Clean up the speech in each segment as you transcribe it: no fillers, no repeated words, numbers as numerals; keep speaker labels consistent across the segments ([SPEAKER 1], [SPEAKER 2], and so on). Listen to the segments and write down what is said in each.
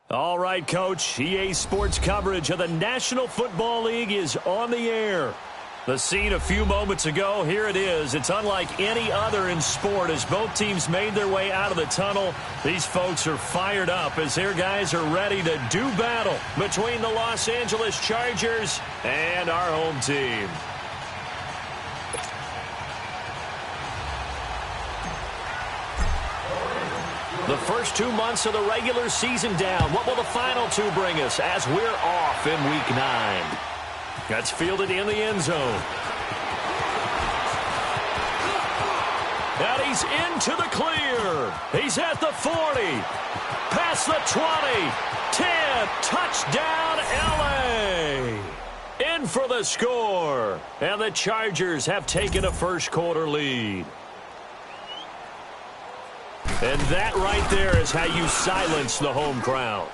[SPEAKER 1] All right, Coach. EA Sports coverage of the National Football League is on the air. The scene a few moments ago, here it is. It's unlike any other in sport as both teams made their way out of the tunnel. These folks are fired up as their guys are ready to do battle between the Los Angeles Chargers and our home team. The first 2 months of the regular season down. What will the final two bring us as we're off in Week 9? That's fielded in the end zone. And he's into the clear. He's at the 40. Past the 20. 10. Touchdown, L.A. In for the score. And the Chargers have taken a first-quarter lead. And that right there is how you silence the home crowd.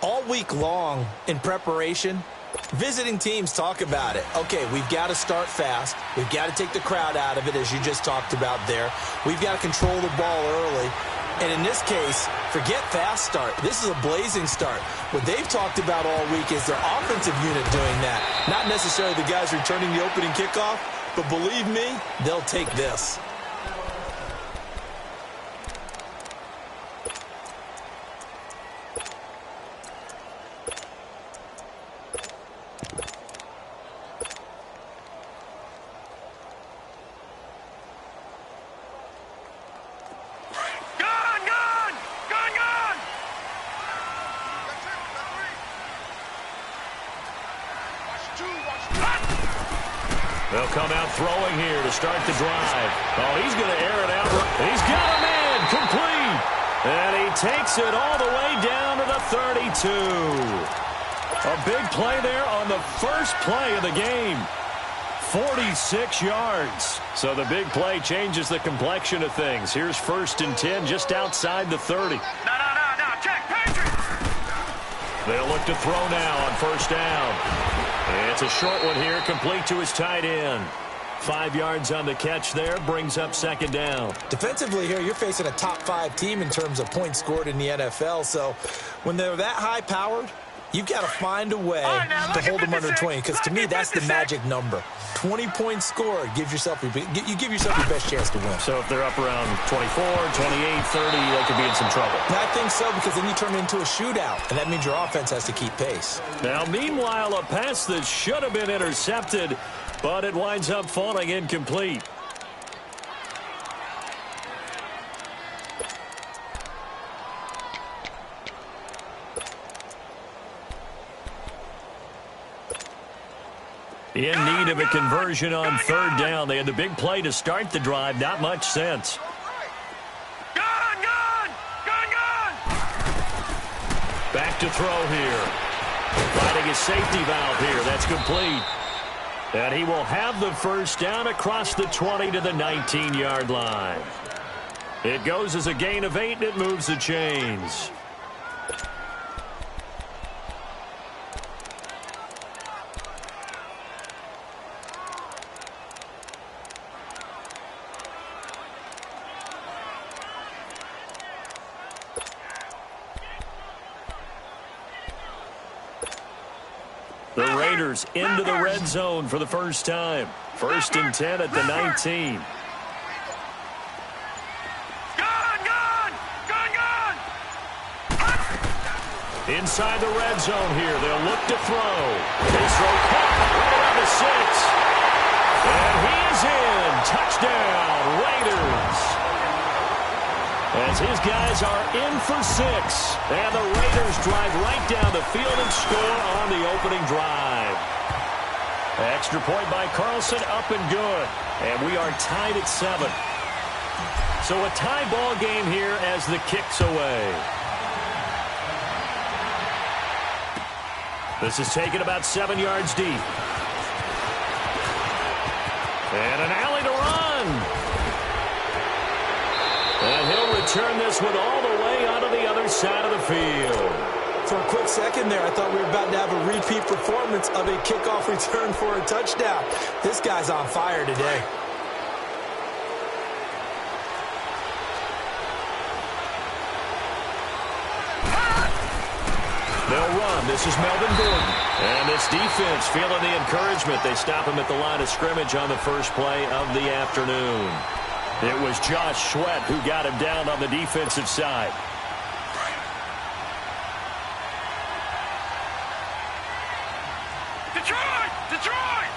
[SPEAKER 2] All week long in preparation, visiting teams talk about it. Okay, we've got to start fast. We've got to take the crowd out of it, as you just talked about there. We've got to control the ball early. And in this case, forget fast start. This is a blazing start. What they've talked about all week is their offensive unit doing that. Not necessarily the guys returning the opening kickoff, but believe me, they'll take this.
[SPEAKER 1] They'll come out throwing here to start the drive. Oh, he's going to air it out. He's got him in, complete. And he takes it all the way down to the 32. A big play there on the first play of the game. 46 yards. So the big play changes the complexion of things. Here's 1st and 10 just outside the 30.
[SPEAKER 3] No, check, Patriots.
[SPEAKER 1] They'll look to throw now on 1st down. It's a short one here, complete to his tight end. 5 yards on the catch there, brings up 2nd down.
[SPEAKER 2] Defensively here, you're facing a top 5 team in terms of points scored in the NFL. So when they're that high-powered, you've got to find a way to hold them under 20. Because to me, that's the magic number. 20 points scored gives yourself you give yourself your best chance to win.
[SPEAKER 1] So if they're up around 24, 28, 30, they could be in some trouble.
[SPEAKER 2] I think so, because then you turn it into a shootout, and that means your offense has to keep pace.
[SPEAKER 1] Now, meanwhile, a pass that should have been intercepted, but it winds up falling incomplete. In need of a conversion on 3rd down. They had the big play to start the drive. Not much sense.
[SPEAKER 3] Gun!
[SPEAKER 1] Back to throw here. Finding a safety valve here. That's complete. And he will have the 1st down across the 20 to the 19-yard line. It goes as a gain of 8, and it moves the chains. The Raiders into the red zone for the first time. 1st and 10 at the 19. Inside the red zone here. They'll look to throw. They throw caught right around the 6. And he is in. Touchdown, Raiders. As his guys are in for 6. And the Raiders drive right down the field and score on the opening drive. Extra point by Carlson, up and good. And we are tied at 7. So a tie ball game here as the kick's away. This is taken about 7 yards deep. And an alley to run. And he'll return this one all the way onto the other side of the field.
[SPEAKER 2] For a quick second there, I thought we were about to have a repeat performance of a kickoff return for a touchdown. This guy's on fire today.
[SPEAKER 1] They'll run. This is Melvin Gordon. And this defense feeling the encouragement. They stop him at the line of scrimmage on the first play of the afternoon. It was Josh Sweat who got him down on the defensive side.
[SPEAKER 3] Detroit!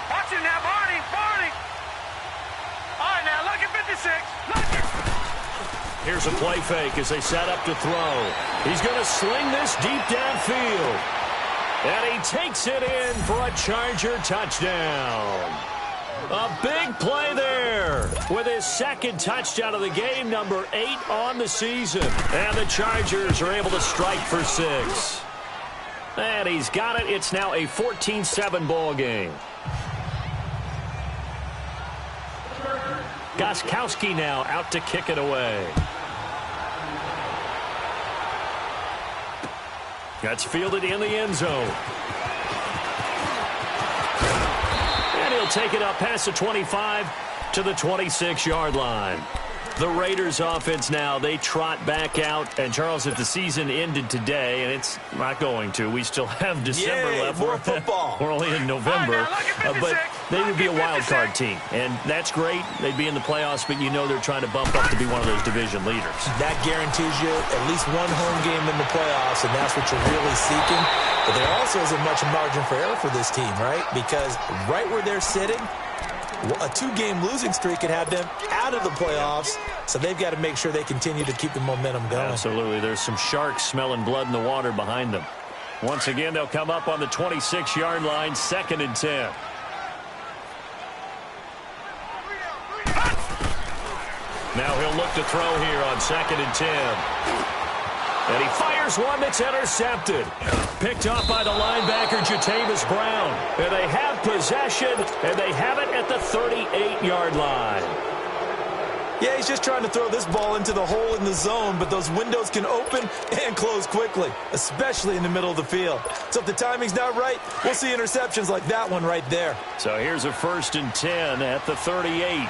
[SPEAKER 3] Watch it now, Barney! All right, now, look at 56. Look it!
[SPEAKER 1] Here's a play fake as they set up to throw. He's going to sling this deep downfield. And he takes it in for a Charger touchdown. A big play there with his second touchdown of the game, number 8 on the season. And the Chargers are able to strike for 6. And he's got it. It's now a 14-7 ball game. Gostkowski now out to kick it away. That's fielded in the end zone. And he'll take it up past the 25 to the 26-yard line. The Raiders offense now, they trot back out. And, Charles, if the season ended today, and it's not going to, we still have December left.
[SPEAKER 2] More football.
[SPEAKER 1] We're only in November. But they would be a wild card team. And that's great. They'd be in the playoffs, but you know they're trying to bump up to be one of those division leaders. That
[SPEAKER 2] guarantees you at least one home game in the playoffs, and that's what you're really seeking. But there also isn't much margin for error for this team, right? Because right where they're sitting, a 2-game losing streak could have them out of the playoffs, so they've got to make sure they continue to keep the momentum going.
[SPEAKER 1] Absolutely. There's some sharks smelling blood in the water behind them. Once again, they'll come up on the 26-yard line, 2nd and 10. Now he'll look to throw here on 2nd and 10. And he fires one that's intercepted. Picked off by the linebacker, Jatavis Brown. And they have possession, and they have it at the 38-yard line.
[SPEAKER 2] Yeah, he's just trying to throw this ball into the hole in the zone, but those windows can open and close quickly, especially in the middle of the field. So if the timing's not right, we'll see interceptions like that one right there.
[SPEAKER 1] So here's a 1st and 10 at the 38.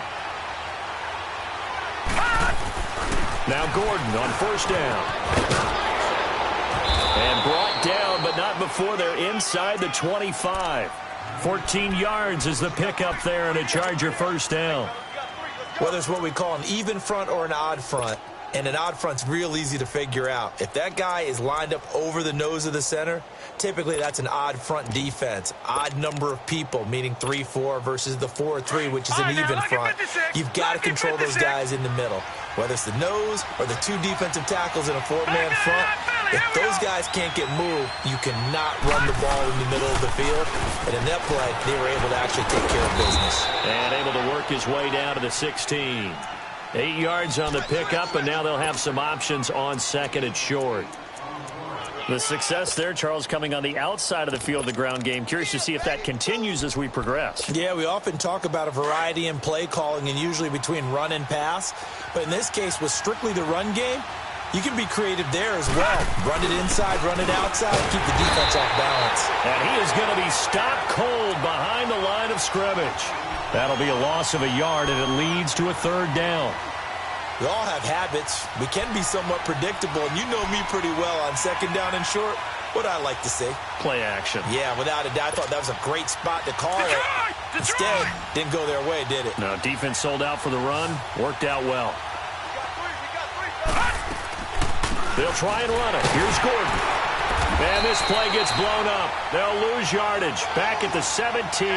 [SPEAKER 1] Now Gordon on 1st down. And brought down, but not before they're inside the 25. 14 yards is the pickup there and a Charger 1st down.
[SPEAKER 2] Whether it's what we call an even front or an odd front, and an odd front's real easy to figure out. If that guy is lined up over the nose of the center, typically that's an odd front defense. Odd number of people, meaning 3-4 versus the 4-3, which is an even front. You've got to control those guys in the middle. Whether it's the nose or the 2 defensive tackles in a 4-man front, if those guys can't get moved, you cannot run the ball in the middle of the field. And in that play, they were able to actually take care of business.
[SPEAKER 1] And able to work his way down to the 16. 8 yards on the pickup, and now they'll have some options on 2nd and short. The success there, Charles, coming on the outside of the field, the ground game. Curious to see if that continues as we progress.
[SPEAKER 2] Yeah, we often talk about a variety in play calling and usually between run and pass. But in this case, with strictly the run game, you can be creative there as well. Run it inside, run it outside, keep the defense off balance.
[SPEAKER 1] And he is going to be stopped cold behind the line of scrimmage. That'll be a loss of a yard, and it leads to a 3rd down.
[SPEAKER 2] We all have habits. We can be somewhat predictable, and you know me pretty well on 2nd down and short. What I like to see.
[SPEAKER 1] Play action.
[SPEAKER 2] Yeah, without a doubt. I thought that was a great spot to call it. Instead, didn't go their way, did it?
[SPEAKER 1] No, defense sold out for the run. Worked out well. They'll try and run it. Here's Gordon. And this play gets blown up. They'll lose yardage. Back at the 17.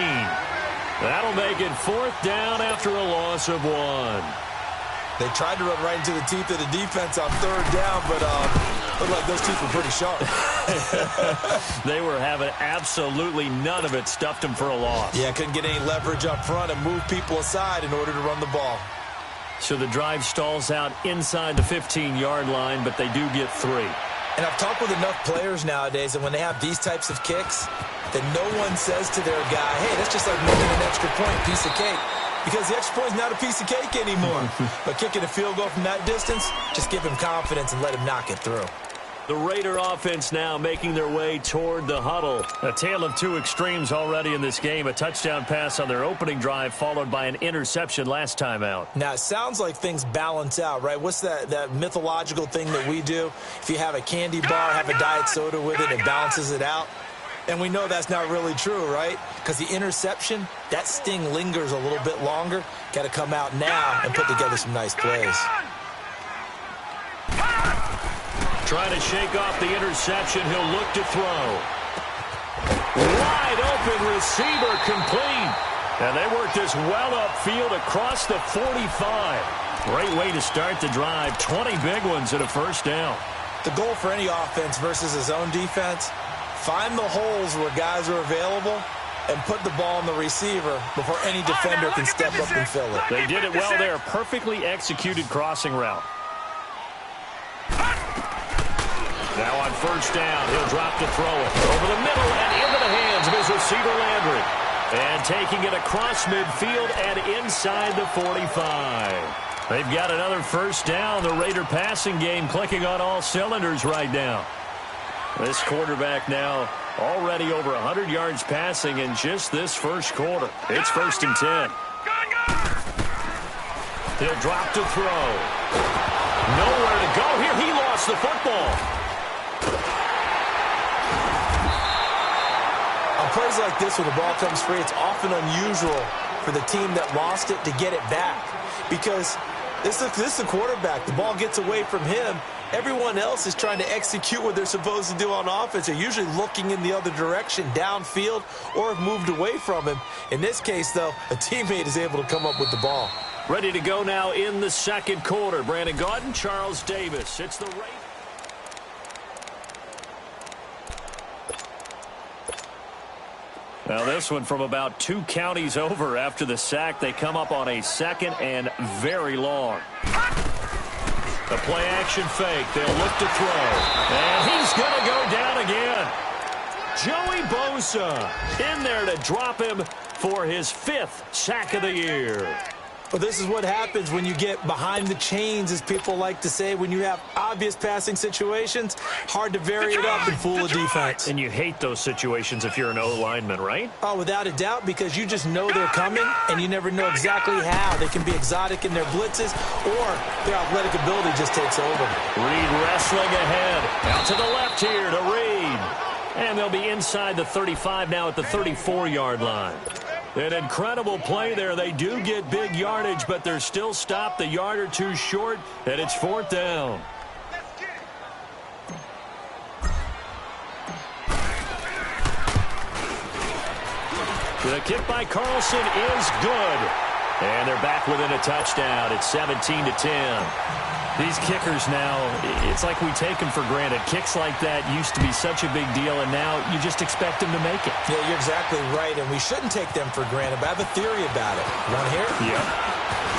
[SPEAKER 1] That'll make it 4th down after a loss of 1.
[SPEAKER 2] They tried to run right into the teeth of the defense on 3rd down, but looked like those teeth were pretty sharp.
[SPEAKER 1] They were having absolutely none of it. Stuffed them for a loss.
[SPEAKER 2] Yeah, couldn't get any leverage up front and move people aside in order to run the ball.
[SPEAKER 1] So the drive stalls out inside the 15-yard line, but they do get 3.
[SPEAKER 2] And I've talked with enough players nowadays, and when they have these types of kicks, that no one says to their guy, hey, that's just like making an extra point, piece of cake. Because the extra point is not a piece of cake anymore. But kicking a field goal from that distance, just give him confidence and let him knock it through.
[SPEAKER 1] The Raider offense now making their way toward the huddle. A tale of two extremes already in this game. A touchdown pass on their opening drive followed by an interception last time out.
[SPEAKER 2] Now, it sounds like things balance out, right? What's that mythological thing that we do? If you have a candy bar, have a diet soda with it, it balances it out. And we know that's not really true, right? Because the interception, that sting lingers a little bit longer. Got to come out now and put together some nice plays.
[SPEAKER 1] Trying to shake off the interception. He'll look to throw. Wide open receiver complete. And they work this well upfield across the 45. Great way to start the drive. 20 big ones and a first down.
[SPEAKER 2] The goal for any offense versus his own defense, find the holes where guys are available and put the ball on the receiver before any defender can step up and fill it.
[SPEAKER 1] They did it well there. Perfectly executed crossing route. Now on first down, he'll drop to throw it. Over the middle and into the hands of his receiver, Landry. And taking it across midfield and inside the 45. They've got another first down. The Raider passing game clicking on all cylinders right now. This quarterback now already over 100 yards passing in just this first quarter. It's 1st and 10. He'll drop to throw. Nowhere to go here. He lost the football.
[SPEAKER 2] On plays like this, when the ball comes free, it's often unusual for the team that lost it to get it back. Because this is the quarterback. The ball gets away from him. Everyone else is trying to execute what they're supposed to do on offense. They're usually looking in the other direction, downfield, or have moved away from him. In this case, though, a teammate is able to come up with the ball.
[SPEAKER 1] Ready to go now in the second quarter. Brandon Gaudin, Charles Davis. It's the Raiders. Now this one from about 2 counties over after the sack. They come up on a 2nd and very long. The play action fake. They'll look to throw. And he's going to go down again. Joey Bosa in there to drop him for his 5th sack of the year.
[SPEAKER 2] Well, this is what happens when you get behind the chains, as people like to say. When you have obvious passing situations, hard to vary it up and fool a defense.
[SPEAKER 1] And you hate those situations if you're an O-lineman, right?
[SPEAKER 2] Oh, without a doubt, because you just know they're coming, and you never know exactly how. They can be exotic in their blitzes, or their athletic ability just takes over.
[SPEAKER 1] Reed wrestling ahead. Out to the left here to Reed. And they'll be inside the 35 now at the 34-yard line. An incredible play there. They do get big yardage, but they're still stopped a yard or two short, and it's 4th down. The kick by Carlson is good. And they're back within a touchdown. It's 17-10. These kickers now, it's like we take them for granted. Kicks like that used to be such a big deal, and now you just expect them to make it.
[SPEAKER 2] Yeah, you're exactly right, and we shouldn't take them for granted, but I have a theory about it. You want to hear it?
[SPEAKER 1] Yeah.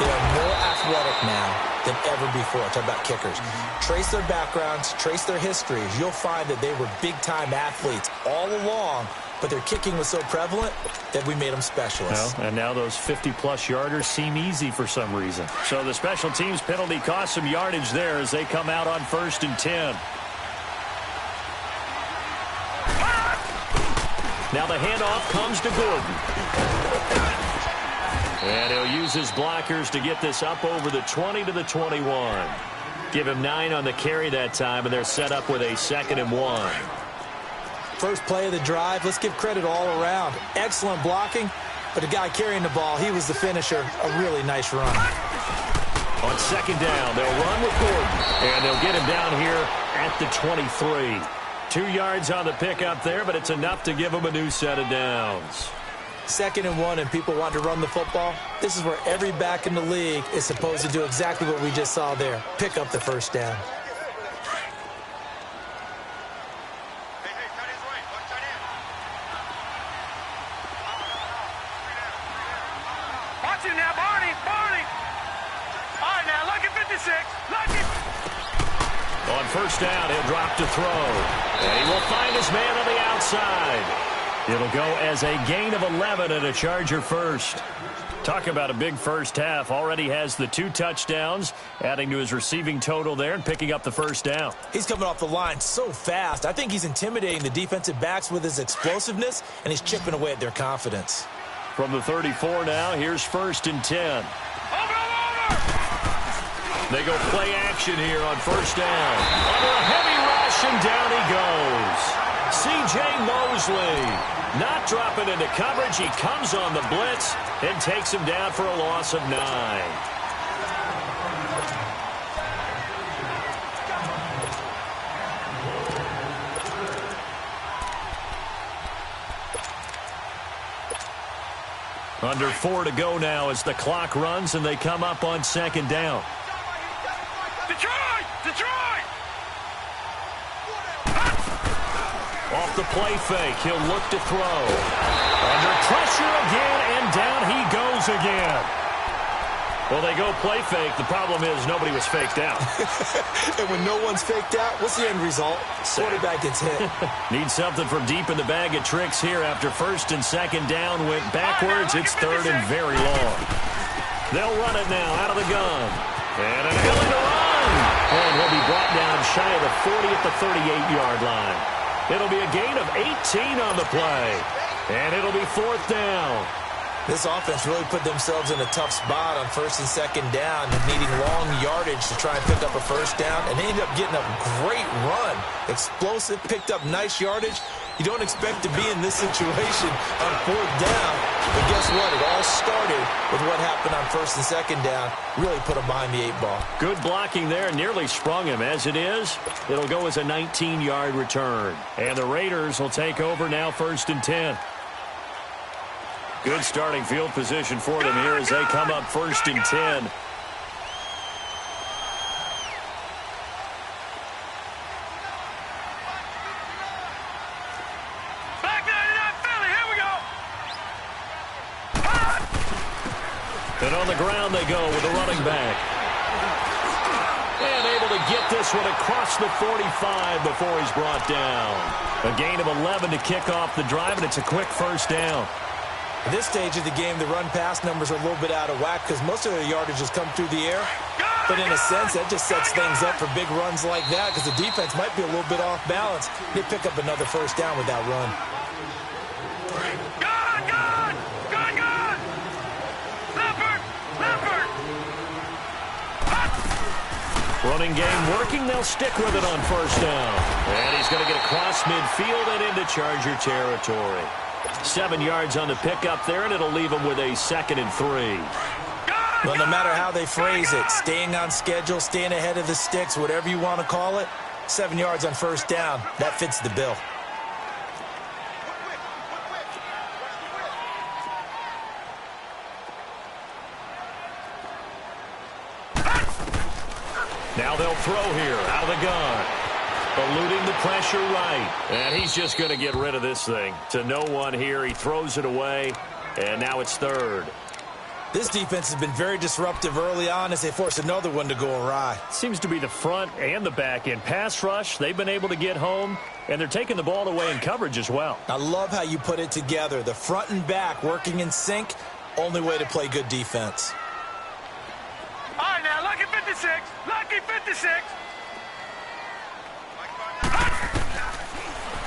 [SPEAKER 2] They are more athletic now than ever before. Talk about kickers. Trace their backgrounds, trace their histories. You'll find that they were big-time athletes all along, but their kicking was so prevalent that we made them specialists.
[SPEAKER 1] Well, and now those 50-plus yarders seem easy for some reason. So the special teams penalty cost some yardage there as they come out on 1st and 10. Now the handoff comes to Gordon. And he'll use his blockers to get this up over the 20 to the 21. Give him 9 on the carry that time, and they're set up with a 2nd and 1.
[SPEAKER 2] First play of the drive, let's give credit all around. Excellent blocking, but the guy carrying the ball, he was the finisher. A really nice run.
[SPEAKER 1] On 2nd down, they'll run with Gordon, and they'll get him down here at the 23. 2 yards on the pickup there, but it's enough to give him a new set of downs.
[SPEAKER 2] 2nd and 1, and people want to run the football. This is where every back in the league is supposed to do exactly what we just saw there. Pick up the first down.
[SPEAKER 3] Now, Barney. All right, now, look at 56. Look at...
[SPEAKER 1] On 1st down, he'll drop to throw. And he will find his man on the outside. It'll go as a gain of 11 and a Charger first. Talk about a big first half. Already has the 2 touchdowns, adding to his receiving total there and picking up the first down.
[SPEAKER 2] He's coming off the line so fast. I think he's intimidating the defensive backs with his explosiveness, and he's chipping away at their confidence.
[SPEAKER 1] From the 34 now, here's 1st and 10. They go play action here on first down. Under a heavy rush, and down he goes. C.J. Mosley not dropping into coverage. He comes on the blitz and takes him down for a loss of 9. Under 4 to go now as the clock runs, and they come up on 2nd down.
[SPEAKER 3] Detroit! Detroit!
[SPEAKER 1] Off the play fake, he'll look to throw. Under pressure again, and down he goes again. Well, they go play fake. The problem is nobody was faked out.
[SPEAKER 2] And when no one's faked out, what's the end result? Quarterback gets hit.
[SPEAKER 1] Need something from deep in the bag of tricks here after 1st and 2nd down. Went backwards. It's 3rd and very long. They'll run it now out of the gun. And an alley to run. And he'll be brought down shy of the 40 at the 38-yard line. It'll be a gain of 18 on the play. And it'll be 4th down.
[SPEAKER 2] This offense really put themselves in a tough spot on 1st and 2nd down, needing long yardage to try and pick up a first down, and they ended up getting a great run. Explosive, picked up nice yardage. You don't expect to be in this situation on 4th down, but guess what? It all started with what happened on 1st and 2nd down. Really put them behind the 8 ball.
[SPEAKER 1] Good blocking there, nearly sprung him. As it is, it'll go as a 19-yard return. And the Raiders will take over now 1st and 10. Good starting field position for them here as they come up 1st and 10.
[SPEAKER 3] Back 99 Philly, here we go.
[SPEAKER 1] And on the ground they go with the running back. And able to get this one across the 45 before he's brought down. A gain of 11 to kick off the drive, and it's a quick first down.
[SPEAKER 2] At this stage of the game, the run-pass numbers are a little bit out of whack because most of their yardage has come through the air. But in a sense, that just sets things up for big runs like that because the defense might be a little bit off balance. They pick up another first down with that run.
[SPEAKER 3] Good! Leopard!
[SPEAKER 1] Running game working. They'll stick with it on first down. And he's going to get across midfield and into Charger territory. 7 yards on the pickup there, and it'll leave him with a 2nd and 3.
[SPEAKER 2] Well, no matter how they phrase it, staying on schedule, staying ahead of the sticks, whatever you want to call it, 7 yards on first down, that fits the bill.
[SPEAKER 1] Now they'll throw here out of the gun. Eluding the pressure right. And he's just going to get rid of this thing. To no one here. He throws it away. And now it's 3rd.
[SPEAKER 2] This defense has been very disruptive early on as they force another one to go awry.
[SPEAKER 1] Seems to be the front and the back end. Pass rush, they've been able to get home. And they're taking the ball away in coverage as well.
[SPEAKER 2] I love how you put it together. The front and back working in sync. Only way to play good defense.
[SPEAKER 3] All right, now, lucky 56. Lucky 56.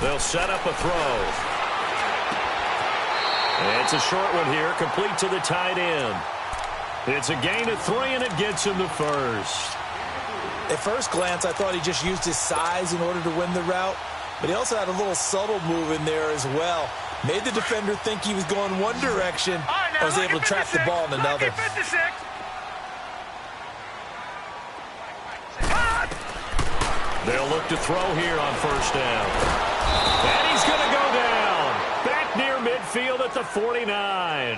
[SPEAKER 1] They'll set up a throw. It's a short one here, complete to the tight end. It's a gain of 3, and it gets him the first.
[SPEAKER 2] At first glance, I thought he just used his size in order to win the route, but he also had a little subtle move in there as well. Made the defender think he was going one direction, and was able to track the ball in another.
[SPEAKER 1] They'll look to throw here on first down. And he's going to go down. Back near midfield at the 49.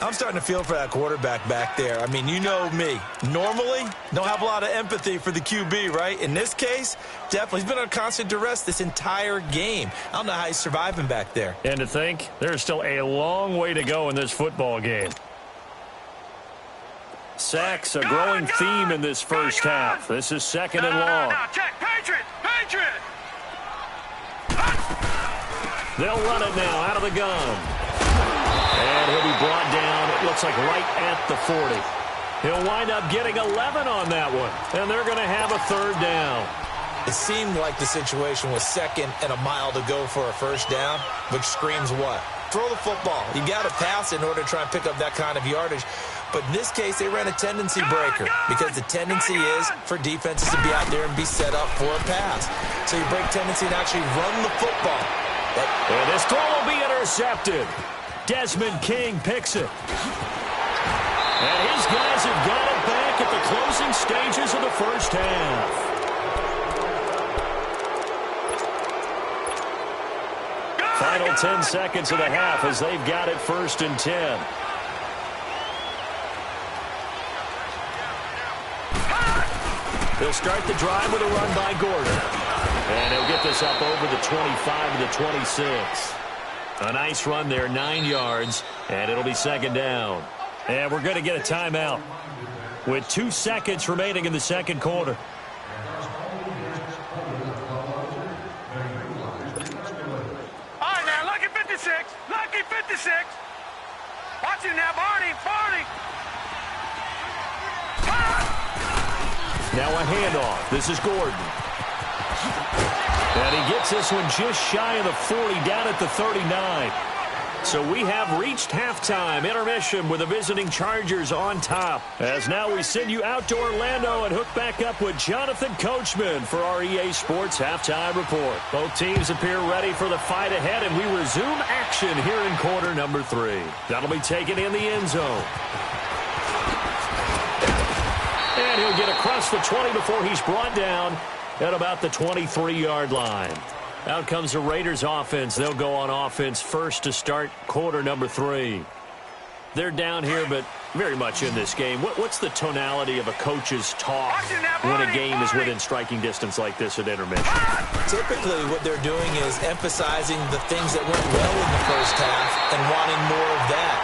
[SPEAKER 2] I'm starting to feel for that quarterback back there. I mean, you know me. Normally, don't have a lot of empathy for the QB, right? In this case, definitely. He's been on constant duress this entire game. I don't know how he's surviving back there.
[SPEAKER 1] And to think, there's still a long way to go in this football game. Sacks, a growing theme in this first half. This is 2nd and long.
[SPEAKER 3] Check. Patriot!
[SPEAKER 1] They'll run it now out of the gun. And he'll be brought down, it looks like right at the 40. He'll wind up getting 11 on that one. And they're going to have a third down.
[SPEAKER 2] It seemed like the situation was second and a mile to go for a first down, which screams what? Throw the football. You got to pass in order to try and pick up that kind of yardage. But in this case, they ran a tendency breaker because the tendency is for defenses to be out there and be set up for a pass. So you break tendency and actually run the football.
[SPEAKER 1] And this throw will be intercepted. Desmond King picks it. And his guys have got it back at the closing stages of the first half. Final 10 seconds of the half as they've got it 1st and 10. They'll start the drive with a run by Gordon. And he'll get this up over the 25 to the 26. A nice run there, 9 yards, and it'll be 2nd down. And we're going to get a timeout with 2 seconds remaining in the 2nd quarter.
[SPEAKER 3] Lucky 56. Watch it now, Barney.
[SPEAKER 1] Now a handoff. This is Gordon. And he gets this one just shy of the 40, down at the 39. So we have reached halftime. Intermission with the visiting Chargers on top. As now we send you out to Orlando and hook back up with Jonathan Coachman for our EA Sports Halftime Report. Both teams appear ready for the fight ahead, and we resume action here in quarter number 3. That'll be taken in the end zone. And he'll get across the 20 before he's brought down at about the 23-yard line. Out comes the Raiders offense. They'll go on offense first to start quarter number 3. They're down here, but very much in this game. What's the tonality of a coach's talk when a game is within striking distance like this at intermission?
[SPEAKER 2] Typically, what they're doing is emphasizing the things that went well in the first half and wanting more of that.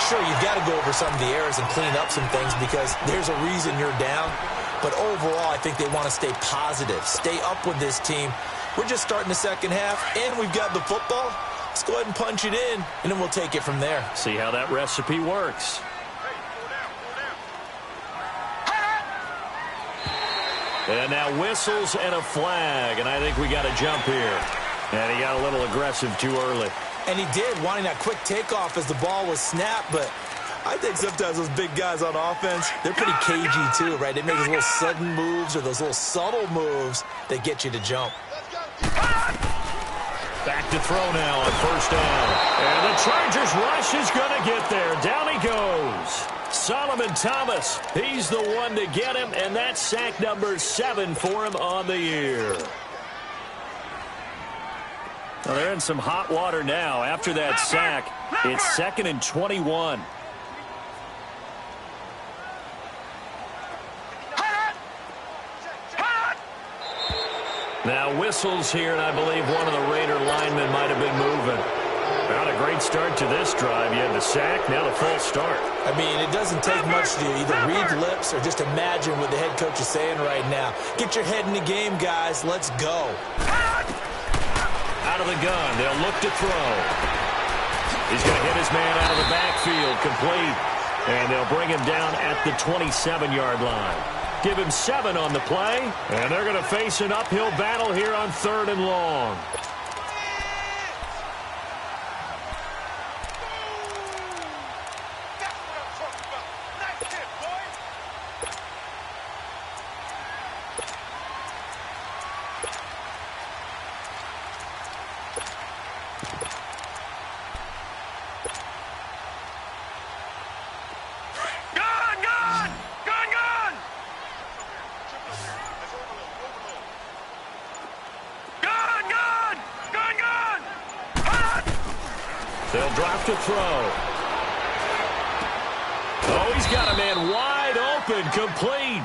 [SPEAKER 2] Sure, you've got to go over some of the errors and clean up some things because there's a reason you're down. But overall, I think they want to stay positive, stay up with this team. We're just starting the second half, and we've got the football. Let's go ahead and punch it in, and then we'll take it from there.
[SPEAKER 1] See how that recipe works. And now whistles and a flag, and I think we got a jump here. And he got a little aggressive too early.
[SPEAKER 2] And he did, wanting that quick takeoff as the ball was snapped, but I think sometimes those big guys on offense, they're pretty cagey too, right? They make those little sudden moves or those little subtle moves that get you to jump.
[SPEAKER 1] Back to throw now on 1st down. And the Chargers rush is going to get there. Down he goes. Solomon Thomas, he's the one to get him, and that's sack number 7 for him on the year. Well, they're in some hot water now. After that sack, it's 2nd and 21. Now whistles here, and I believe one of the Raider linemen might have been moving. Not a great start to this drive. You had the sack, now the false start.
[SPEAKER 2] I mean, it doesn't take much to either read lips or just imagine what the head coach is saying right now. Get your head in the game, guys. Let's go.
[SPEAKER 1] Out of the gun, they'll look to throw. He's going to hit his man out of the backfield, complete. And they'll bring him down at the 27-yard line. Give him 7 on the play, and they're going to face an uphill battle here on 3rd and long. They'll drop to throw. Oh, he's got a man wide open, complete.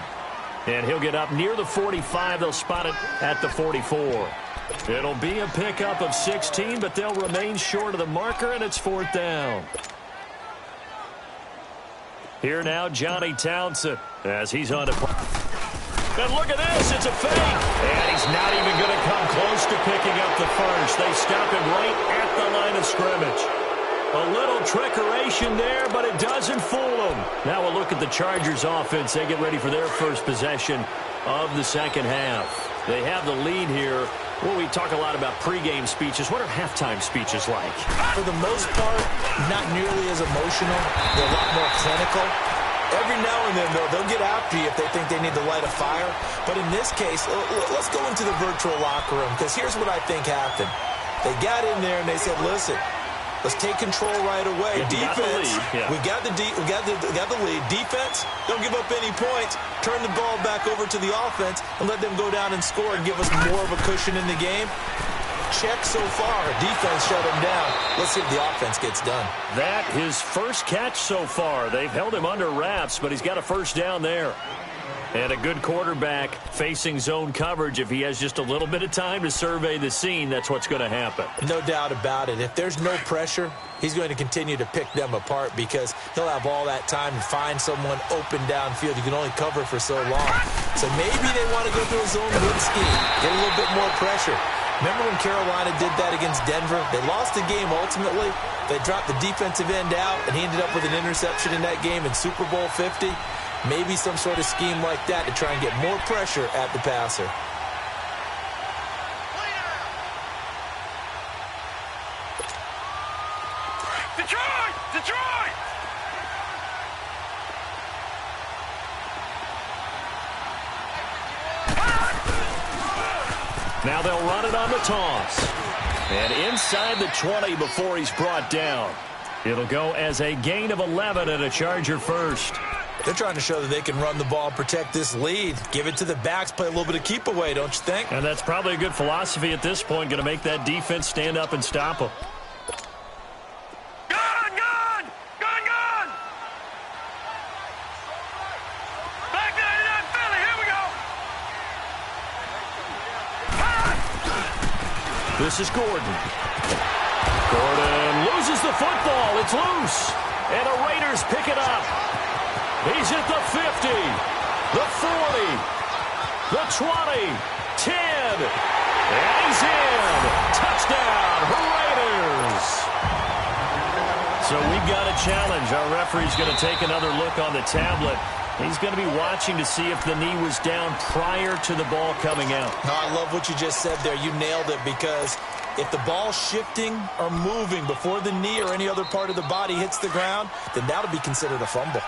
[SPEAKER 1] And he'll get up near the 45. They'll spot it at the 44. It'll be a pickup of 16, but they'll remain short of the marker, and it's 4th down. Here now, Johnny Townsend, as he's on to... And look at this, it's a fake. And he's not even going to come close to picking up the first. They stop him right at the line of scrimmage. A little trickeration there, but it doesn't fool them. Now we'll look at the Chargers offense. They get ready for their first possession of the second half. They have the lead here. Well, we talk a lot about pregame speeches. What are halftime speeches like?
[SPEAKER 2] For the most part, not nearly as emotional. They're a lot more clinical. Every now and then, though, they'll get after you if they think they need to light a fire. But in this case, let's go into the virtual locker room, because here's what I think happened. They got in there and they said, listen, let's take control right away. Defense, we got the lead. Defense, don't give up any points. Turn the ball back over to the offense and let them go down and score and give us more of a cushion in the game. Check so far. Defense shut him down. Let's see if the offense gets done.
[SPEAKER 1] That his first catch so far. They've held him under wraps, but he's got a first down there. And a good quarterback facing zone coverage. If he has just a little bit of time to survey the scene, that's what's going to happen.
[SPEAKER 2] No doubt about it. If there's no pressure, he's going to continue to pick them apart because he'll have all that time to find someone open downfield. You can only cover for so long. So maybe they want to go to a zone blitz scheme, get a little bit more pressure. Remember when Carolina did that against Denver? They lost the game ultimately. They dropped the defensive end out, and he ended up with an interception in that game in Super Bowl 50. Maybe some sort of scheme like that to try and get more pressure at the passer.
[SPEAKER 3] Detroit! Detroit!
[SPEAKER 1] Now they'll run it on the toss. And inside the 20 before he's brought down. It'll go as a gain of 11 and a Charger first.
[SPEAKER 2] They're trying to show that they can run the ball and protect this lead. Give it to the backs, play a little bit of keep away, don't you think?
[SPEAKER 1] And that's probably a good philosophy at this point. Going to make that defense stand up and stop them.
[SPEAKER 3] Gun! Gun! Gun! Gun! Back 99 Philly, here we go!
[SPEAKER 1] This is Gordon. Gordon loses the football. It's loose. And the Raiders pick it up. He's at the 50, the 40, the 20, 10, and he's in. Touchdown, Raiders. So we've got a challenge. Our referee's going to take another look on the tablet. He's going to be watching to see if the knee was down prior to the ball coming out.
[SPEAKER 2] No, I love what you just said there. You nailed it, because if the ball's shifting or moving before the knee or any other part of the body hits the ground, then that'll be considered a fumble.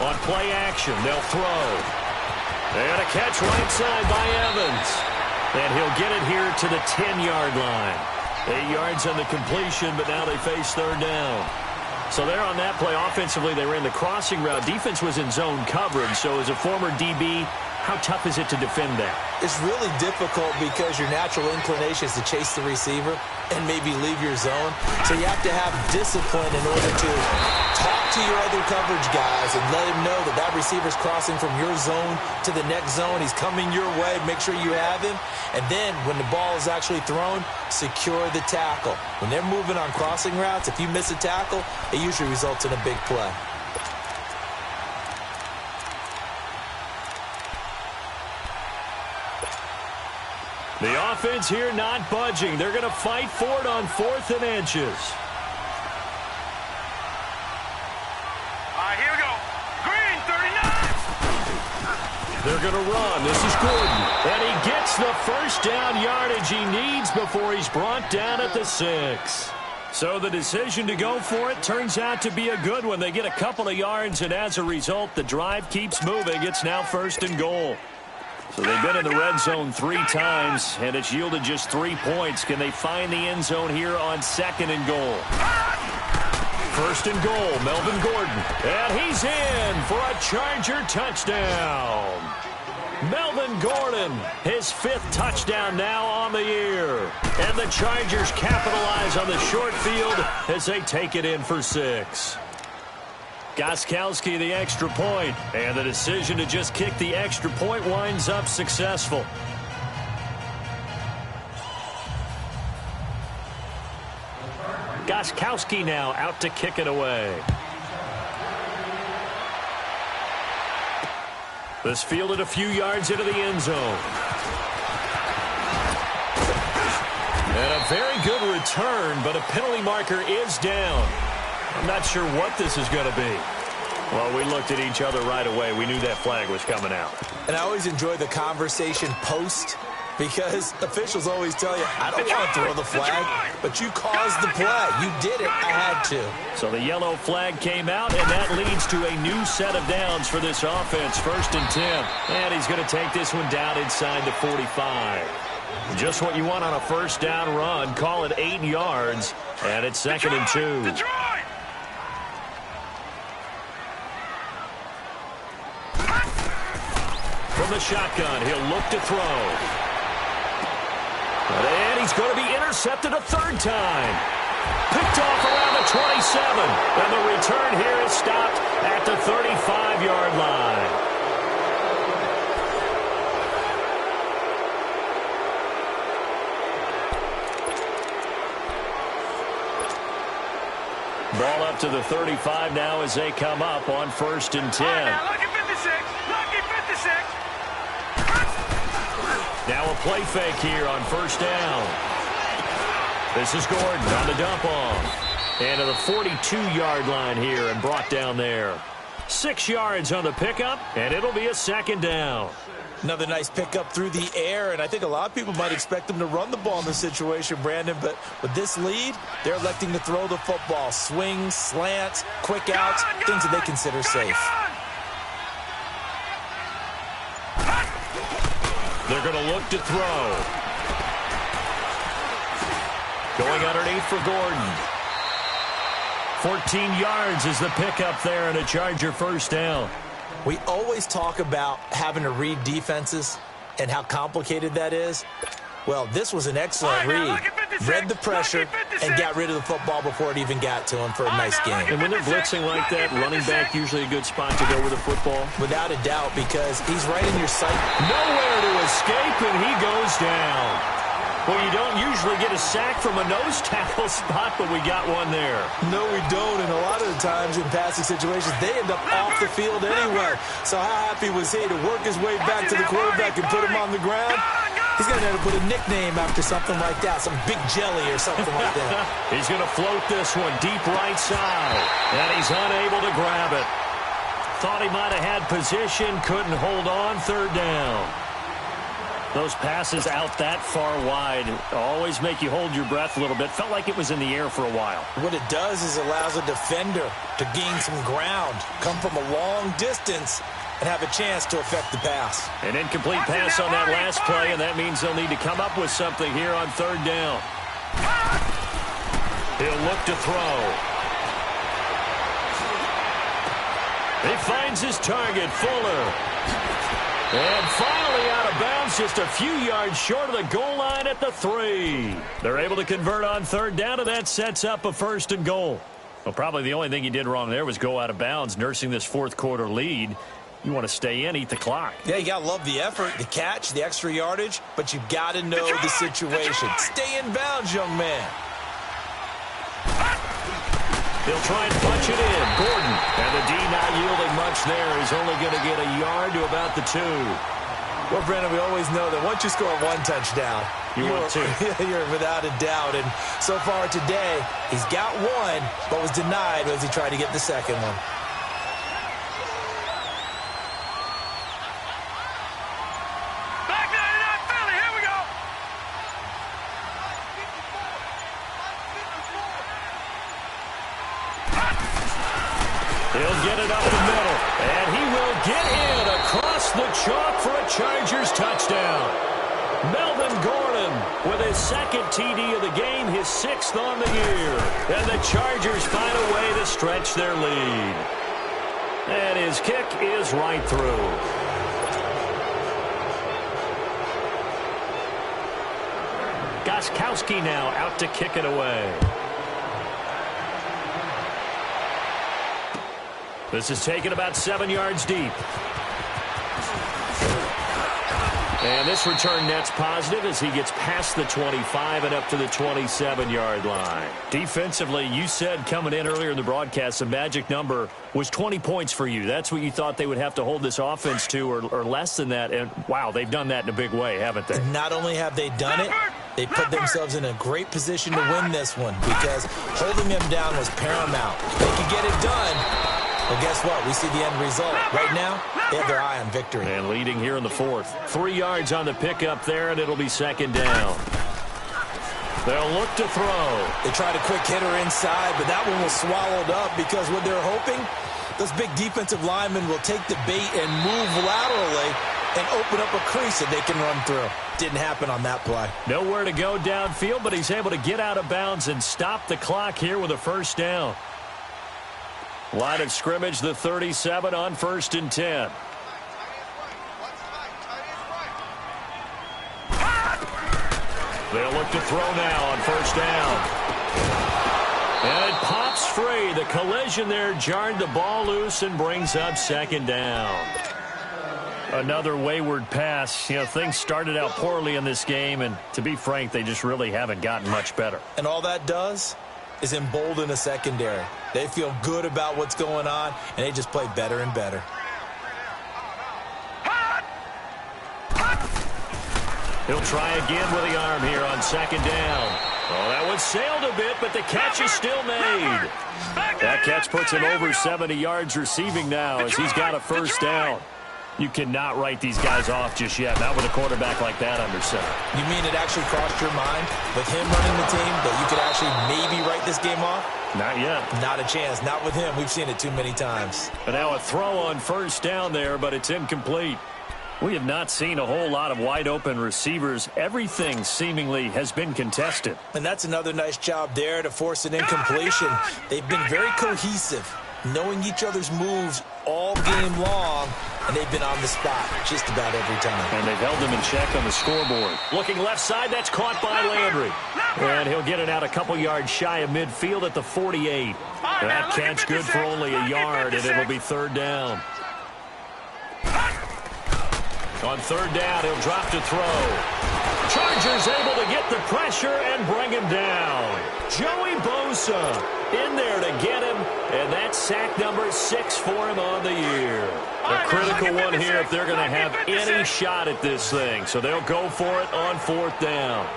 [SPEAKER 1] On play action, they'll throw. And a catch right side by Evans. And he'll get it here to the 10-yard line. 8 yards on the completion, but now they face third down. So there on that play, offensively, they ran the crossing route. Defense was in zone coverage, so as a former DB, how tough is it to defend that?
[SPEAKER 2] It's really difficult because your natural inclination is to chase the receiver and maybe leave your zone. So you have to have discipline in order to talk to your other coverage guys and let him know that that receiver's crossing from your zone to the next zone. He's coming your way. Make sure you have him. And then when the ball is actually thrown, secure the tackle. When they're moving on crossing routes, if you miss a tackle, it usually results in a big play.
[SPEAKER 1] The offense here not budging. They're going to fight for it on 4th and inches.
[SPEAKER 3] All right, here we go. Green, 39.
[SPEAKER 1] They're going to run. This is Gordon. And he gets the first down yardage he needs before he's brought down at the 6. So the decision to go for it turns out to be a good one. They get a couple of yards, and as a result, the drive keeps moving. It's now 1st and goal. So they've been in the red zone 3 times, and it's yielded just 3 points. Can they find the end zone here on 2nd and goal? 1st and goal, Melvin Gordon. And he's in for a Charger touchdown. Melvin Gordon, his 5th touchdown now on the year. And the Chargers capitalize on the short field as they take it in for 6. Gostkowski the extra point, and the decision to just kick the extra point winds up successful. Gostkowski now out to kick it away. This fielded a few yards into the end zone. And a very good return, but a penalty marker is down. I'm not sure what this is going to be. Well, we looked at each other right away. We knew that flag was coming out.
[SPEAKER 2] And I always enjoy the conversation post, because officials always tell you, I don't want to throw the flag, but you caused the play. You did it. I had to.
[SPEAKER 1] So the yellow flag came out, and that leads to a new set of downs for this offense. 1st and 10. And he's going to take this one down inside the 45. Just what you want on a first down run. Call it 8 yards, and it's 2nd and 2. From the shotgun, he'll look to throw. And he's going to be intercepted a 3rd time. Picked off around the 27. And the return here is stopped at the 35-yard line. Ball up to the 35 now as they come up on 1st and 10.
[SPEAKER 3] Now, lucky 56. Lucky 56.
[SPEAKER 1] Now a play fake here on 1st down. This is Gordon on the dump off. And to the 42-yard line here and brought down there. 6 yards on the pickup, and it'll be a 2nd down.
[SPEAKER 2] Another nice pickup through the air, and I think a lot of people might expect them to run the ball in this situation, Brandon, but with this lead, they're electing to throw the football. Swings, slants, quick outs, things that they consider safe.
[SPEAKER 1] They're going to look to throw. Going underneath for Gordon. 14 yards is the pickup there, and a Charger 1st down.
[SPEAKER 2] We always talk about having to read defenses and how complicated that is. Well, this was an excellent read. Read the pressure and got rid of the football before it even got to him for a nice game.
[SPEAKER 1] And when they're blitzing like that, running back usually a good spot to go with the football.
[SPEAKER 2] Without a doubt, because he's right in your sight.
[SPEAKER 1] Nowhere to escape, and he goes down. Well, you don't usually get a sack from a nose tackle spot, but we got one there.
[SPEAKER 2] No, we don't, and a lot of the times in passing situations, they end up off the field anyway. So how happy was he to work his way back to the quarterback and put him on the ground? He's going to have to put a nickname after something like that, some Big Jelly or something like that.
[SPEAKER 1] He's going to float this one deep right side, and he's unable to grab it. Thought he might have had position, couldn't hold on, 3rd down. Those passes out that far wide always make you hold your breath a little bit. Felt like it was in the air for a while.
[SPEAKER 2] What it does is allows a defender to gain some ground, come from a long distance, and have a chance to affect the pass.
[SPEAKER 1] An incomplete pass on that last play, and that means they'll need to come up with something here on 3rd down. He'll look to throw. He finds his target, Fuller. And finally out of bounds, just a few yards short of the goal line at the 3. They're able to convert on 3rd down, and that sets up a 1st and goal. Well, probably the only thing he did wrong there was go out of bounds, nursing this 4th quarter lead. You want to stay in, eat the clock.
[SPEAKER 2] Yeah, you got to love the effort, the catch, the extra yardage, but you got to know the situation. Stay in bounds, young man.
[SPEAKER 1] He'll try and punch it in. Gordon. And the D not yielding much there. He's only going to get a yard to about the 2.
[SPEAKER 2] Well, Brandon, we always know that once you score 1 touchdown, you're without a doubt. And so far today, he's got 1, but was denied as he tried to get the 2nd one.
[SPEAKER 1] He'll get it up the middle, and he will get in across the chalk for a Chargers touchdown. Melvin Gordon with his 2nd TD of the game, his 6th on the year. And the Chargers find a way to stretch their lead. And his kick is right through. Gostkowski now out to kick it away. This is taken about 7 yards deep. And this return net's positive as he gets past the 25 and up to the 27-yard line. Defensively, you said coming in earlier in the broadcast, the magic number was 20 points for you. That's what you thought they would have to hold this offense to or less than that. And, wow, they've done that in a big way, haven't they?
[SPEAKER 2] And not only have they done it, they put themselves in a great position to win this one because holding them down was paramount. They could get it done. Well, guess what? We see the end result. Right now, they have their eye on victory.
[SPEAKER 1] And leading here in the fourth. 3 yards on the pickup there, and it'll be second down. They'll look to throw.
[SPEAKER 2] They tried a quick hitter inside, but that one was swallowed up because what they're hoping, those big defensive linemen will take the bait and move laterally and open up a crease that they can run through. Didn't happen on that play.
[SPEAKER 1] Nowhere to go downfield, but he's able to get out of bounds and stop the clock here with a first down. Line of scrimmage, the 37 on 1st and 10. They'll look to throw now on 1st down. And it pops free. The collision there jarred the ball loose and brings up 2nd down. Another wayward pass. You know, things started out poorly in this game, and to be frank, they just really haven't gotten much better.
[SPEAKER 2] And all that does is embolden a secondary. They feel good about what's going on, and they just play better and better.
[SPEAKER 1] He'll try again with the arm here on 2nd down. Oh, that one sailed a bit, but the catch is still made. That catch puts him over 70 yards receiving now as he's got a first down. You cannot write these guys off just yet, not with a quarterback like that under center.
[SPEAKER 2] You mean it actually crossed your mind with him running the team that you could actually maybe write this game off?
[SPEAKER 1] Not yet.
[SPEAKER 2] Not a chance. Not with him. We've seen it too many times.
[SPEAKER 1] But now a throw on 1st down there, but it's incomplete. We have not seen a whole lot of wide-open receivers. Everything seemingly has been contested.
[SPEAKER 2] And that's another nice job there to force an incompletion. They've been very cohesive, knowing each other's moves all game long, and they've been on the spot just about every time.
[SPEAKER 1] And they've held them in check on the scoreboard. Looking left side, that's caught by Landry. And he'll get it out a couple yards shy of midfield at the 48. That catch good for only a yard, and it'll be 3rd down. On 3rd down, he'll drop to throw. Chargers able to get the pressure and bring him down. Joey Bosa in there to get him, and that's sack number 6 for him on the year. A critical one here if they're going to have any shot at this thing. So they'll go for it on 4th down.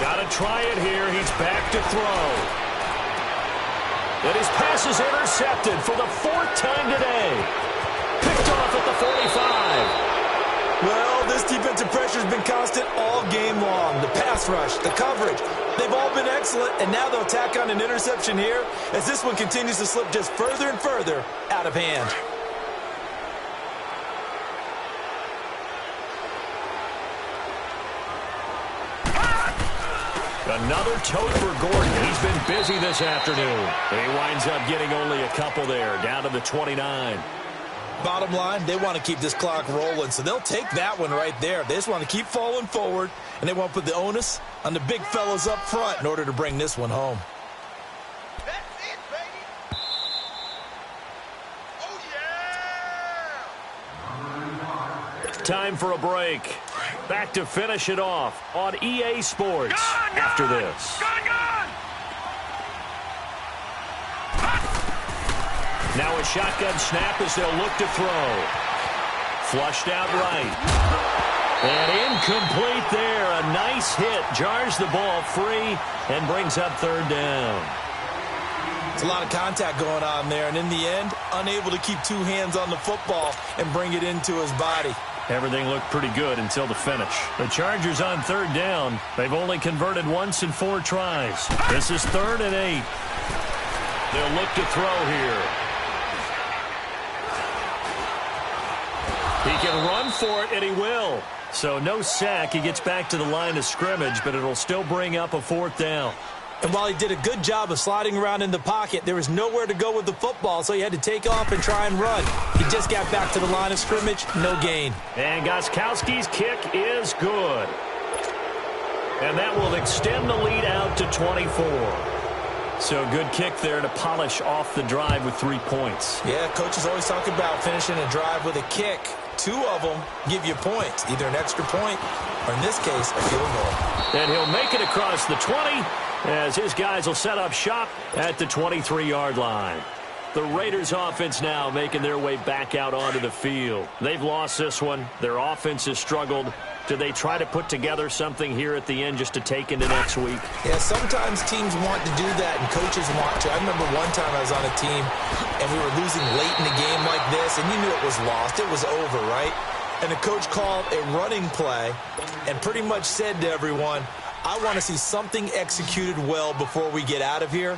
[SPEAKER 1] Got to try it here. He's back to throw. And his pass is intercepted for the 4th time today. Picked off at the 45.
[SPEAKER 2] Well, this defensive pressure has been constant all game long. The pass rush, the coverage, they've all been excellent, and now they'll tack on an interception here as this one continues to slip just further and further out of hand.
[SPEAKER 1] Another tote for Gordon. He's been busy this afternoon. He winds up getting only a couple there, down to the 29.
[SPEAKER 2] Bottom line, they want to keep this clock rolling, so they'll take that one right there. They just want to keep falling forward, and they want to put the onus on the big fellas up front in order to bring this one home.
[SPEAKER 3] That's it, baby. Oh, yeah.
[SPEAKER 1] Time for a break. Back to finish it off on EA Sports after this. Now a shotgun snap as they'll look to throw. Flushed out right. And incomplete there. A nice hit. Jars the ball free and brings up 3rd down.
[SPEAKER 2] It's a lot of contact going on there, and in the end, unable to keep 2 hands on the football and bring it into his body.
[SPEAKER 1] Everything looked pretty good until the finish. The Chargers on 3rd down. They've only converted once in 4 tries. This is 3rd and 8. They'll look to throw here. He can run for it, and he will. So no sack. He gets back to the line of scrimmage, but it'll still bring up a 4th down.
[SPEAKER 2] And while he did a good job of sliding around in the pocket, there was nowhere to go with the football, so he had to take off and try and run. He just got back to the line of scrimmage, no gain.
[SPEAKER 1] And Gostkowski's kick is good. And that will extend the lead out to 24. So good kick there to polish off the drive with 3 points.
[SPEAKER 2] Yeah, coaches always talk about finishing a drive with a kick. two of them give you points, either an extra point or, in this case, a field goal.
[SPEAKER 1] And he'll make it across the 20 as his guys will set up shop at the 23-yard line. The Raiders offense now making their way back out onto the field. They've lost this one. Their offense has struggled. Do they try to put together something here at the end just to take into next week?
[SPEAKER 2] Yeah, sometimes teams want to do that and coaches want to. I remember one time I was on a team and we were losing late in the game like this, and you knew it was lost. It was over, right? And the coach called a running play and pretty much said to everyone, I want to see something executed well before we get out of here.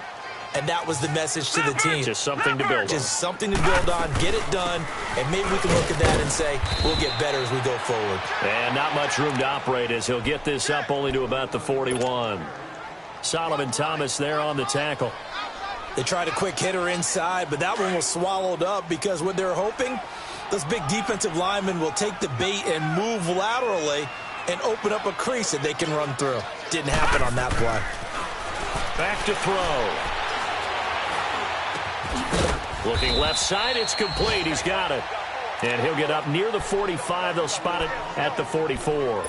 [SPEAKER 2] And that was the message to the team.
[SPEAKER 1] Just something to build on.
[SPEAKER 2] Just something to build on, get it done, and maybe we can look at that and say, we'll get better as we go forward.
[SPEAKER 1] And not much room to operate as he'll get this up only to about the 41. Solomon Thomas there on the tackle.
[SPEAKER 2] They tried a quick hitter inside, but that one was swallowed up because what they're hoping, those big defensive linemen will take the bait and move laterally and open up a crease that they can run through. Didn't happen on that play.
[SPEAKER 1] Back to throw. Looking left side, it's complete. He's got it. And he'll get up near the 45. They'll spot it at the 44.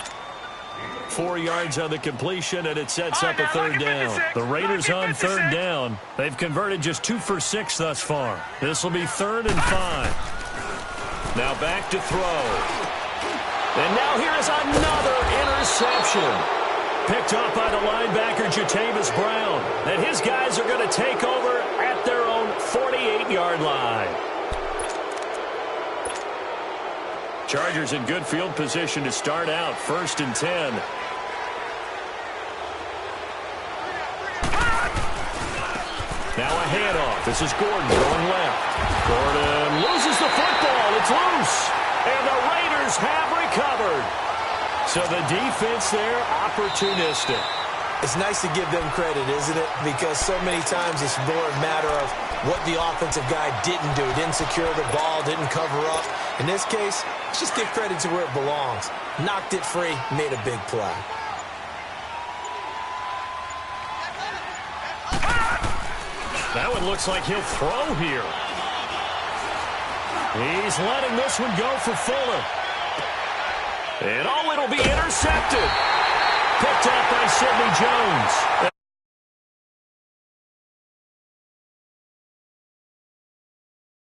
[SPEAKER 1] 4 yards on the completion, and it sets up a third down. The Raiders on third down. They've converted just 2 for 6 thus far. This will be 3rd and 5. Now back to throw. And now here is another interception. Picked up by the linebacker, Jatavis Brown. And his guys are going to take over at their own 48-yard line. Chargers in good field position to start out. 1st and 10. Now a handoff. This is Gordon going left. Gordon loses the football. It's loose. And the Raiders have recovered. So the defense there, opportunistic.
[SPEAKER 2] It's nice to give them credit, isn't it? Because so many times it's more a matter of what the offensive guy didn't do. Didn't secure the ball, didn't cover up. In this case, let's just give credit to where it belongs. Knocked it free, made a big play.
[SPEAKER 1] That one looks like he'll throw here. He's letting this one go for Fuller. And it'll be intercepted. Picked up by Sidney Jones.